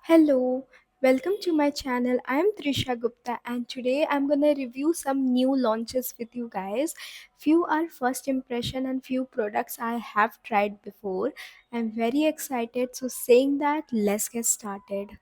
Hello, welcome to my channel. I'm Trisha Gupta and today I'm gonna review some new launches with you guys. Few are first impression and few products I have tried before. I'm very excited. So saying that, let's get started.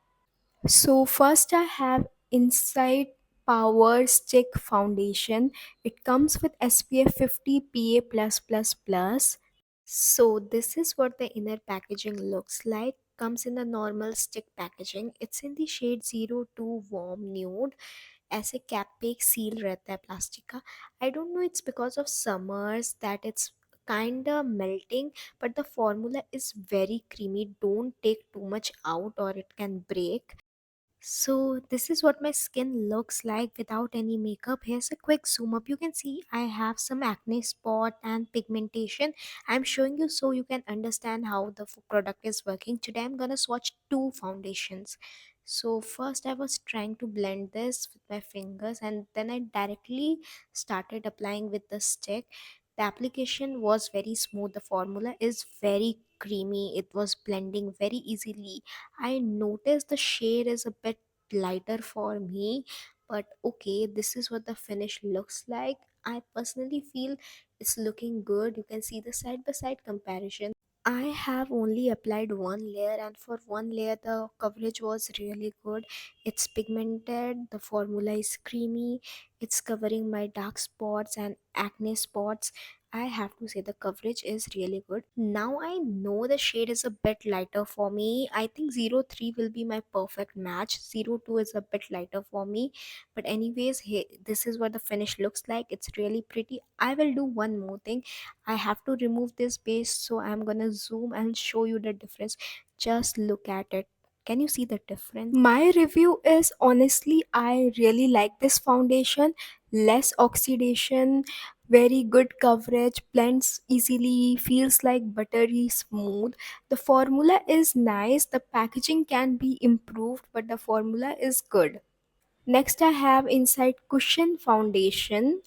So first I have Insight Power Stick Foundation. It comes with SPF 50 PA+++. So this is what the inner packaging looks like. Comes in a normal stick packaging. It's in the shade 02 warm nude. ऐसे cap पे एक seal रहता है plastic का. I don't know, it's because of summers that it's kind of melting, but the formula is very creamy. Don't take too much out or it can break. So this is what my skin looks like without any makeup. Here's a quick zoom up. You can see I have some acne spot and pigmentation. I'm showing you so you can understand how the product is working. Today I'm gonna swatch two foundations. So first I was trying to blend this with my fingers and then I directly started applying with the stick. The application was very smooth. The formula is very creamy. It was blending very easily. I noticed the shade is a bit lighter for me, but okay, this is what the finish looks like. I personally feel it's looking good. You can see the side by side comparison. I have only applied one layer, and for one layer, the coverage was really good. It's pigmented, the formula is creamy, it's covering my dark spots and acne spots. I have to say, the coverage is really good. Now I know the shade is a bit lighter for me. I think 03 will be my perfect match. 02 is a bit lighter for me. But, anyways, hey, this is what the finish looks like. It's really pretty. I will do one more thing. I have to remove this base, so I'm gonna zoom and show you the difference. Just look at it. Can you see the difference? My review is, honestly, I really like this foundation. Less oxidation, very good coverage, blends easily, feels like buttery smooth. The formula is nice. The packaging can be improved, but the formula is good. Next, I have Inside Cushion Foundation.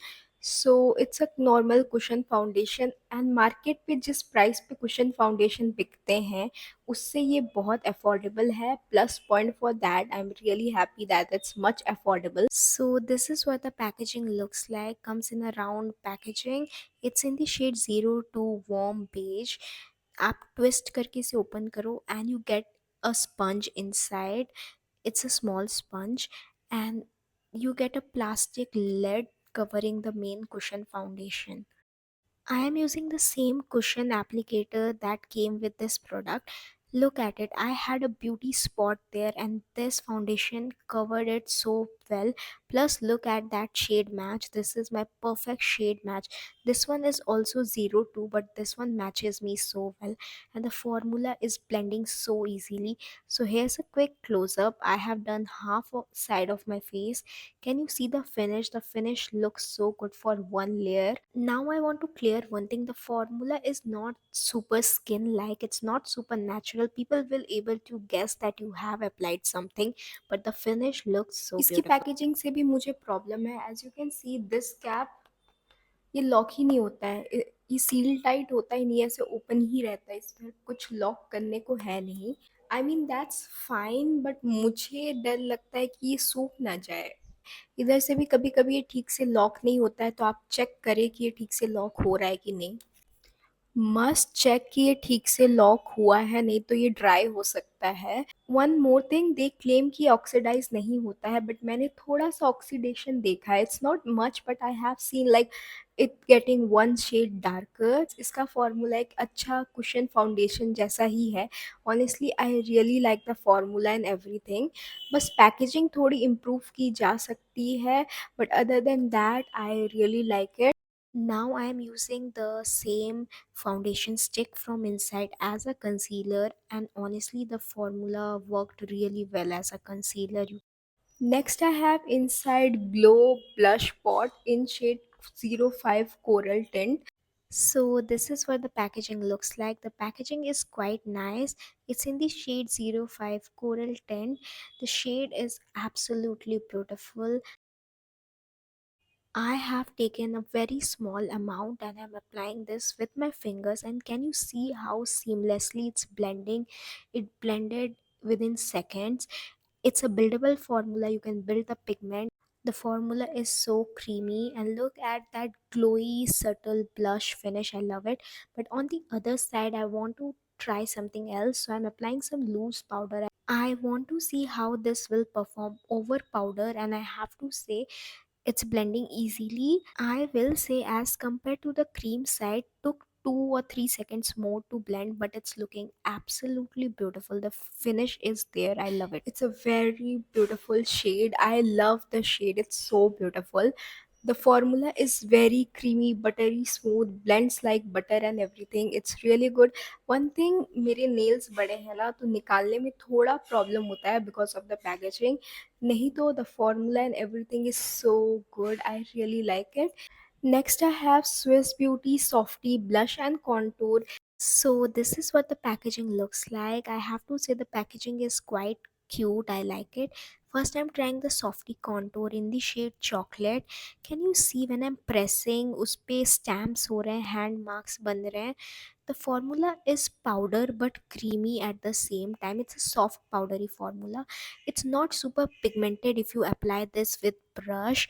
So it's a normal cushion foundation and market पे जिस price पे cushion foundation बिकते हैं उससे ये बहुत affordable है. Plus point for that, I am really happy that it's much affordable. So this is what the packaging looks like. Comes in a round packaging. It's in the shade 02 warm beige. आप twist करके इसे open करो and you get a sponge inside. It's a small sponge and you get a plastic lid covering the main cushion foundation. I am using the same cushion applicator that came with this product. Look at it. I had a beauty spot there and this foundation covered it so well. Plus look at that shade match. This is my perfect shade match. This one is also 02 but this one matches me so well and the formula is blending so easily. So here's a quick close up. I have done half of side of my face. Can you see the finish? The finish looks so good for one layer. Now I want to clear one thing. The formula is not super skin like, it's not super natural. People will able to guess that you have applied something, but the finish looks so इसकी beautiful. Packaging से भी मुझे problem है. As you can see this cap, ये lock ही नहीं होता है. ये सील टाइट होता ही नहीं है, ऐसे ओपन ही रहता है. इसमें कुछ लॉक करने को है नहीं. I mean that's fine, but मुझे डर लगता है कि ये सूख ना जाए. इधर से भी कभी कभी ये ठीक से लॉक नहीं होता है, तो आप चेक करें कि ये ठीक से लॉक हो रहा है कि नहीं. मस्ट चेक कि ये ठीक से लॉक हुआ है, नहीं तो ये ड्राई हो सकता है. One more thing, they claim कि ऑक्सीडाइज नहीं होता है, बट मैंने थोड़ा सा ऑक्सीडेशन देखा है. It's not much but I have seen like it getting one shade darker. इसका फॉर्मूला एक अच्छा कुशन फाउंडेशन जैसा ही है. Honestly I really like the formula and everything. बस पैकेजिंग थोड़ी इम्प्रूव की जा सकती है, but other than that I really like it. Now I am using the same foundation stick from Inside as a concealer and honestly the formula worked really well as a concealer. Next I have Inside Glow Blush Pot in shade 05 Coral Tint. So this is what the packaging looks like. The packaging is quite nice. It's in the shade 05 Coral Tint. The shade is absolutely beautiful. I have taken a very small amount and I'm applying this with my fingers, and can you see how seamlessly it's blending? It blended within seconds. It's a buildable formula. You can build the pigment. The formula is so creamy, and look at that glowy, subtle blush finish. I love it. But on the other side, I want to try something else. So I'm applying some loose powder. I want to see how this will perform over powder, and I have to say it's blending easily. I will say, as compared to the cream side, took 2 or 3 seconds more to blend, but it's looking absolutely beautiful. The finish is there. I love it. It's a very beautiful shade. I love the shade. It's so beautiful. The formula is very creamy, buttery smooth, blends like butter and everything. It's really good. One thing, मेरे nails बड़े हैं ना, तो निकालने में थोड़ा problem होता है because of the packaging. नहीं तो the formula and everything is so good. I really like it. Next, I have Swiss Beauty Softy Blush and Contour. So this is what the packaging looks like. I have to say the packaging is quite cute. I like it. First, I'm trying the Softy Contour in the shade Chocolate. Can you see when I'm pressing, उस पे stamps हो रहे हैं, hand marks बन रहे हैं. The formula is powder but creamy at the same time. It's a soft powdery formula. It's not super pigmented if you apply this with brush.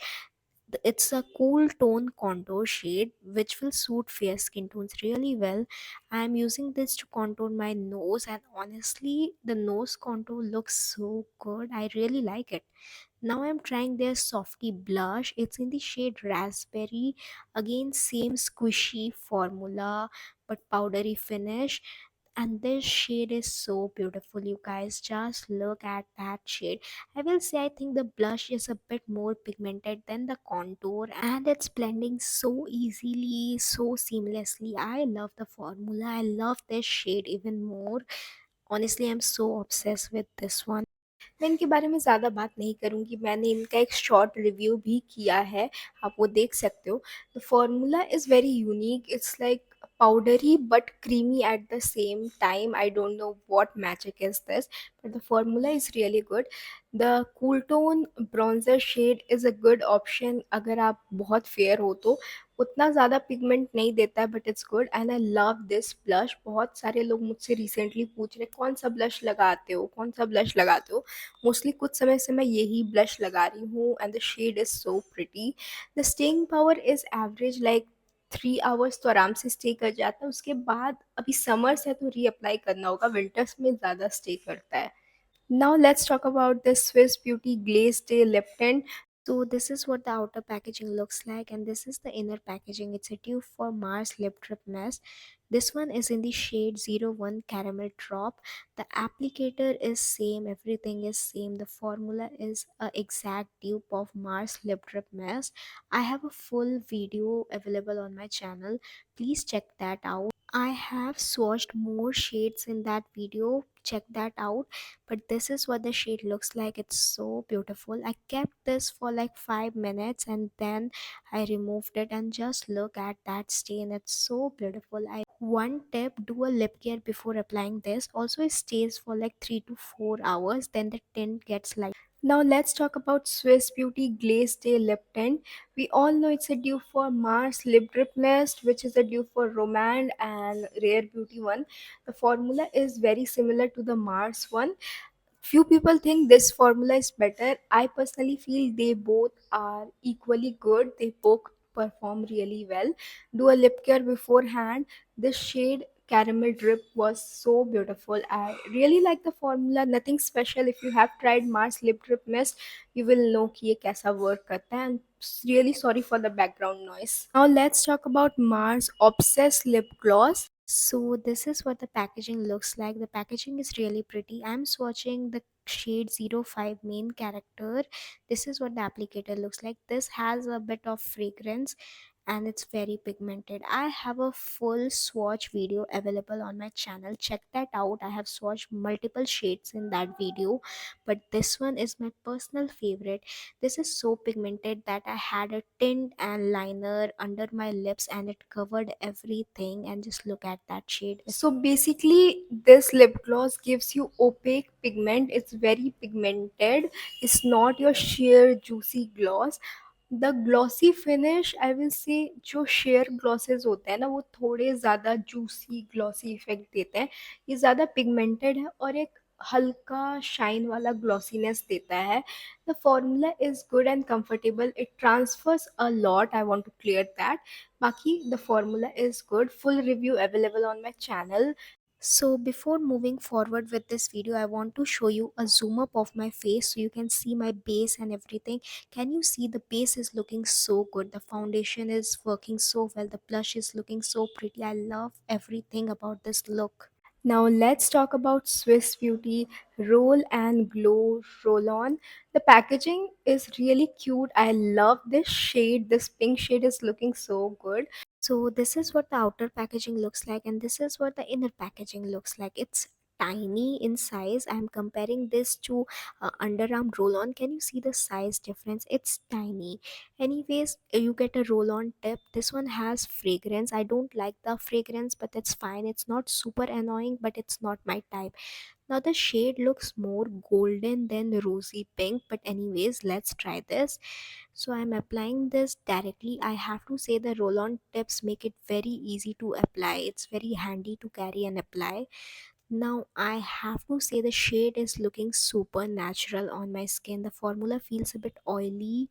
It's a cool tone contour shade which will suit fair skin tones really well. I'm using this to contour my nose, and honestly, the nose contour looks so good. I really like it. Now I'm trying their Softy blush. It's in the shade Raspberry. Again, same squishy formula but powdery finish. And this shade is so beautiful, you guys. Just look at that shade. I will say I think the blush is a bit more pigmented than the contour, and it's blending so easily, so seamlessly. I love the formula. I love this shade even more. Honestly, I'm so obsessed with this one. मैं इनके बारे में ज़्यादा बात नहीं करूँगी, मैंने इनका एक शॉर्ट रिव्यू भी किया है, आप वो देख सकते हो. The formula is very unique. It's like powdery but creamy at the same time. I don't know what magic is this, but the formula is really good. The cool tone bronzer shade is a good option अगर आप बहुत fair हो तो. उतना ज़्यादा pigment नहीं देता है, but it's good. And I love this blush. बहुत सारे लोग मुझसे रिसेंटली पूछ रहे कौन सा ब्लश लगाते हो, कौन सा ब्लश लगाते हो. मोस्टली कुछ समय से मैं यही ब्लश लगा रही हूँ, and the shade is so pretty. The staying power is average, like 3 hours तो आराम से स्टे कर जाता है. उसके बाद अभी समर्स है तो रीअप्लाई करना होगा, विंटर्स में ज़्यादा स्टे करता है. Now let's talk about the Swiss Beauty Glaze Day Lip Tint. So this is what the outer packaging looks like, and this is the inner packaging. It's a tube for Mars Lip Trip Mist. This one is in the shade 01 Caramel Drop. The applicator is same, everything is same. The formula is a exact dupe of Mars Lip Trip Mist. I have a full video available on my channel. Please check that out. I have swatched more shades in that video. Check that out. But this is what the shade looks like. It's so beautiful. I kept this for like 5 minutes and then I removed it, and just look at that stain. It's so beautiful. I one tip, do a lip care before applying this. Also, it stays for like 3 to 4 hours. Then the tint gets light. Now let's talk about Swiss Beauty Glaze Day Lip Tint. We all know it's a dupe for Mars Lip Drip Mist, which is a dupe for Romand and Rare Beauty one. The formula is very similar to the Mars one. Few people think this formula is better. I personally feel they both are equally good. They both perform really well. Do a lip care beforehand. This shade caramel drip was so beautiful. I really like the formula. Nothing special. If you have tried Mars lip drip mist, you will know कि ये कैसा work करता है. And really sorry for the background noise. Now let's talk about Mars Obsess lip gloss. So this is what the packaging looks like. The packaging is really pretty. I'm swatching the shade 05 main character. This is what the applicator looks like. This has a bit of fragrance and it's very pigmented. I have a full swatch video available on my channel. Check that out. I have swatched multiple shades in that video, but this one is my personal favorite. This is so pigmented that I had a tint and liner under my lips and it covered everything. And just look at that shade. So basically, this lip gloss gives you opaque pigment. It's very pigmented. It's not your sheer juicy gloss. The glossy finish, I will से जो share glosses होते हैं ना, वो थोड़े ज़्यादा juicy glossy effect देते हैं. ये ज़्यादा पिगमेंटेड है और एक हल्का शाइन वाला ग्लॉसीनेस देता है। The formula is good and comfortable, it transfers a lot, I want to clear that. बाकी the formula is good, full review available on my channel. So before moving forward with this video, I want to show you a zoom up of my face so you can see my base and everything. Can you see the base is looking so good? The foundation is working so well. The blush is looking so pretty. I love everything about this look. Now let's talk about Swiss Beauty Roll and Glow Roll On. The packaging is really cute. I love this shade. This pink shade is looking so good. So this is what the outer packaging looks like, and this is what the inner packaging looks like. It's tiny in size. I'm comparing this to underarm roll on. Can you see the size difference? It's tiny. Anyways, you get a roll on tip. This one has fragrance. I don't like the fragrance, but it's fine. It's not super annoying, but it's not my type. Now the shade looks more golden than rosy pink, but anyways, let's try this. So I'm applying this directly. I have to say the roll-on tips make it very easy to apply. It's very handy to carry and apply. Now I have to say the shade is looking super natural on my skin. The formula feels a bit oily,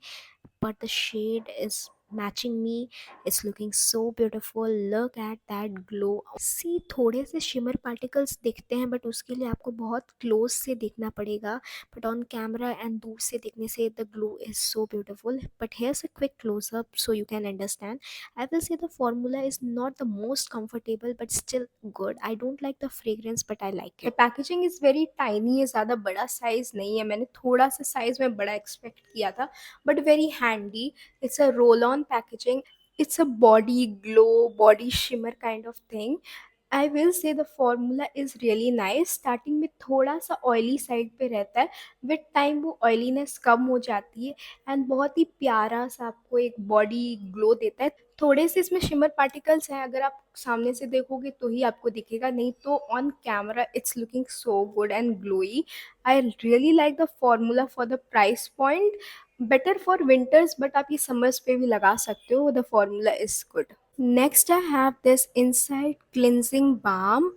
but the shade is matching me. It's looking so beautiful. Look at that glow. सी थोड़े से shimmer particles दिखते हैं, but उसके लिए आपको बहुत close से देखना पड़ेगा, बट ऑन कैमरा एंड दूर से देखने से the glow is so beautiful. But hairs a quick close up so you can understand. I will say the formula is not the most comfortable but still good. I don't like the fragrance but I like it. Packaging is very tiny, ये ज़्यादा बड़ा size नहीं है. मैंने थोड़ा सा size में बड़ा एक्सपेक्ट किया था, but very handy. It's a roll on packaging. It's a body glow, body shimmer kind of thing. I will say the formula is really nice. Starting में थोड़ा सा ऑयली साइड पे रहता है, विद टाइम वो oiliness कम हो जाती है एंड बहुत ही प्यारा सा आपको एक बॉडी ग्लो देता है. थोड़े से इसमें शिमर पार्टिकल्स हैं, अगर आप सामने से देखोगे तो ही आपको दिखेगा, नहीं तो on camera it's looking so good and glowy. I really like the formula for the price point. Better for winters, but आप ये समर्स पे भी लगा सकते हो. The formula is good. Next, I have this Inside Cleansing Balm.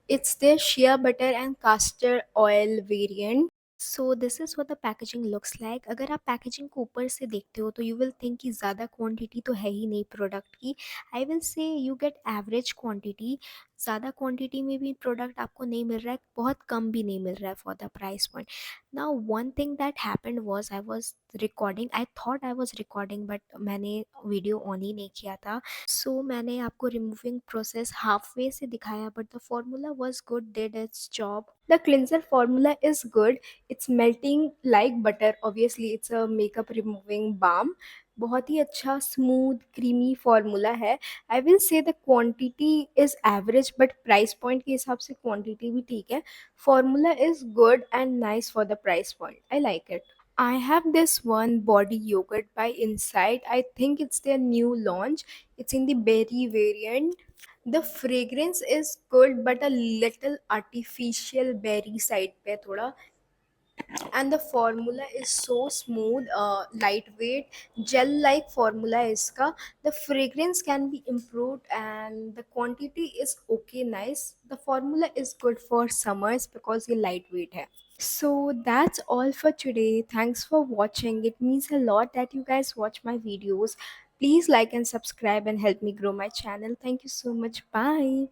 It's their shea butter and castor oil variant. So this is what the packaging looks like. अगर आप packaging को ऊपर से देखते हो तो यू विल थिंक कि ज़्यादा क्वांटिटी तो है ही नहीं प्रोडक्ट की. आई विल से यू गेट एवरेज क्वांटिटी. ज़्यादा क्वांटिटी में भी प्रोडक्ट आपको नहीं मिल रहा है, बहुत कम भी नहीं मिल रहा है for the price point. Now one thing that happened was I was recording. I thought I was recording, but मैंने वीडियो ऑन ही नहीं किया था. सो मैंने आपको रिमूविंग प्रोसेस हाफ वे से दिखाया, but the formula was good, did its job. The cleanser formula is good. It's melting like butter. Obviously it's a makeup removing balm. बहुत ही अच्छा स्मूथ क्रीमी फॉर्मूला है. I will say the quantity is average, but price point के हिसाब से quantity भी ठीक है. Formula is good and nice for the price point. I like it. I have this one body yogurt by Inside. I think it's their new launch. It's in the berry variant. The fragrance is good, but a little artificial berry side पे थोड़ा. And the formula is so smooth, lightweight, gel like formula है इसका. The fragrance can be improved and the quantity is okay, nice. The formula is good for summers because ये lightweight है. So that's all for today. Thanks for watching. It means a lot that you guys watch my videos. Please like and subscribe and help me grow my channel. Thank you so much. Bye.